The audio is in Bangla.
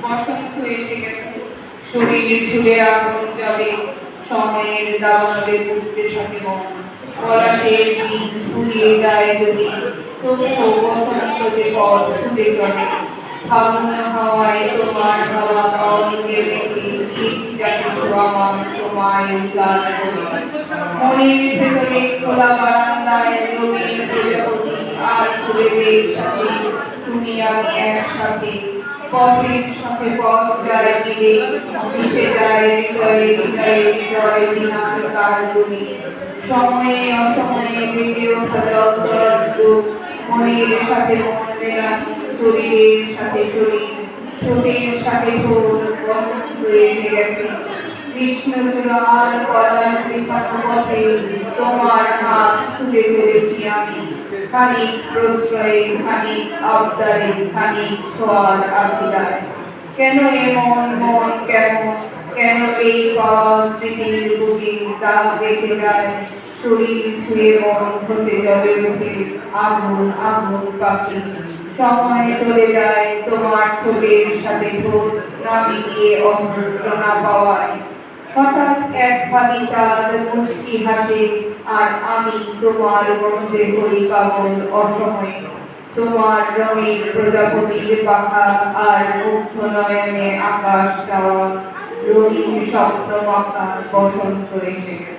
বসন্ত এসে গেছে, শরীর ছুড়ে আগুন জ্বলে, সময়ের দাবানলে ঘুরতে থাকে মন। পলাশের দিন ফুরিয়ে যায় যদি, তবুও বসন্ত যে পথ খুঁজে চলে। ফাগুন হাওয়ায় তোমার হাওয়া অঙ্গে রেখে দিয়েছি যা কিছু আমার তোমায় উজাড় করে। মনের ভেতরে খোলা বারান্দায় রঙিন প্রজাপতি আর ফুলেদের সাথে তুমি আমি একসাথে। পথের সাথে পথ যায় মিলে, মিশে যায় হৃদয়ে হৃদয়ে হৃদয় বিনার কার গুলি। সময়ে অসময়ে বেজে ওঠা জলতরঙ্গ, মনের সাথে মন মেলানো, শরীরের সাথে শরীর, ঠোঁটের সাথে ঠোঁট বসন্ত এসে গেছে। কৃষ্ণচূড়ার পদার বিছানো পথে তোমার হাত খুঁজে চলেছি আমি, খানিক প্রশ্রয়ে, খানিক আবদারে, খানিক ছোঁয়ার আশীর্বাদ। কেন এমন মন, কেন কেন এই পাওয়া স্মৃতির বুকে দাগ রেখে যায়, শরীর ছুঁয়ে মন হতে জলে উঠে আগুন আগুন পাখি। সময় চলে যায় তোমার ঠোঁটের সাথে ঠোঁট না মিলিয়ে অমৃতনা পাওয়ায়। হঠাৎ এক ভাবি চাঁদ মুচকি হাসে, আর আমি তোমার গন্ধে হই পাগল অসময়ে। তোমার রঙের প্রজাপতির পাখা আর মুগ্ধ নয়নে আকাশ চাওয়া, রঙিন স্বপ্ন মাখা বসন্ত এসে গেছে।